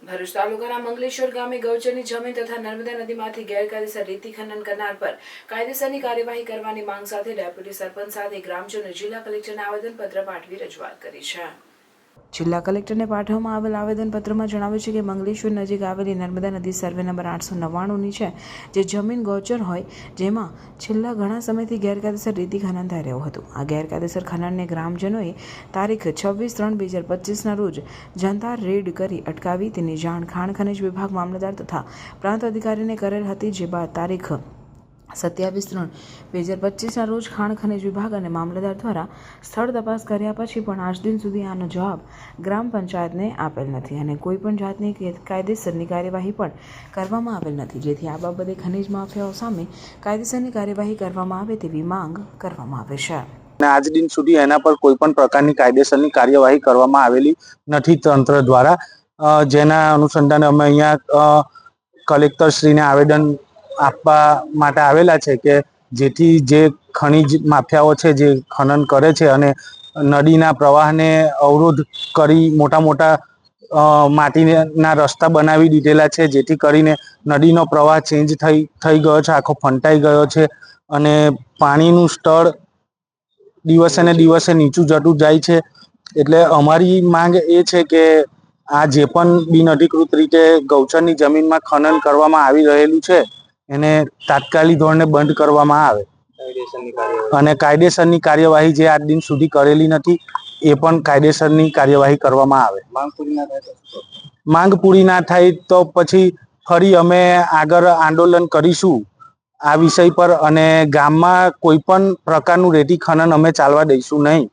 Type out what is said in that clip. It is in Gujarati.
ભરૂચ તાલુકાના મંગલેશ્વર ગામે ગૌચરની જમીન તથા નર્મદા નદીમાંથી ગેરકાયદેસર રેતી ખનન કરનાર પર કાયદેસરની કાર્યવાહી કરવાની માંગ સાથે ડેપ્યુટી સરપંચ સાથે ગ્રામજનોએ જિલ્લા કલેક્ટરને આવેદનપત્ર પાઠવી રજૂઆત કરી છે। જિલ્લા કલેક્ટરને પાઠવવામાં આવેલ આવેદનપત્રમાં જણાવ્યું છે કે મંગલેશ્વર નજીક આવેલી નર્મદા નદી સર્વે નંબર 899ની છે, જે જમીન ગૌચર હોય, જેમાં છેલ્લા ઘણા સમયથી ગેરકાયદેસર રેતી ખનન થઈ રહ્યું હતું। આ ગેરકાયદેસર ખનનને ગ્રામજનોએ તારીખ 26/3/2025ના રોજ જનતા રેડ કરી અટકાવી તેની જાણ ખાણ ખનિજ વિભાગ, મામલતદાર તથા પ્રાંત અધિકારીને કરેલ હતી, જે બાદ તારીખ 27/3/2025ના રોજ ખાણ ખનિજ વિભાગ અને મામલતદાર દ્વારા સ્થળ તપાસ કર્યા પછી પણ આજ દિન સુધી આનો જવાબ ગ્રામ પંચાયતને આપેલ નથી અને કોઈ પણ જાતની કાયદેસરની કાર્યવાહી પણ કરવામાં આવેલ નથી, જેથી આ બાબતે ખનિજ માફિયાઓ સામે કાયદેસરની કાર્યવાહી કરવામાં આવે તેવી માંગ કરવામાં આવે છે। આજ દિન સુધી એના પર કોઈ પણ પ્રકારની કાયદેસરની કાર્યવાહી કરવામાં આવેલી નથી તંત્ર દ્વારા, જેના અનુસંધાને અમે અહીંયા કલેક્ટરશ્રીને આવેદન આપવા માટે આવેલા છે કે જેથી જે ખનિજ માફિયાઓ છે જે ખનન કરે છે અને નદીના પ્રવાહને અવરોધ કરી મોટા માટીના રસ્તા બનાવી દીધેલા છે, જેથી કરીને નદીનો પ્રવાહ ચેન્જ થઈ ગયો છે, આખો ફંટાઈ ગયો છે અને પાણીનું સ્તર દિવસે ને દિવસે નીચું જતું જાય છે। એટલે અમારી માંગ એ છે કે આ જે પણ બિનઅધિકૃત રીતે ગૌચરની જમીનમાં ખનન કરવામાં આવી રહેલું છે એને તાત્કાલિક ધોરણે બંધ કરવામાં આવે અને કાયદેસરની કાર્યવાહી જે આજ દિન સુધી કરેલી નથી એ પણ કાયદેસરની કાર્યવાહી કરવામાં આવે। માંગ પૂરી ના થાય તો પછી ફરી અમે આગળ આંદોલન કરીશું આ વિષય પર અને ગામમાં કોઈ પણ પ્રકારનું રેતી ખનન અમે ચાલવા દઈશું નહીં।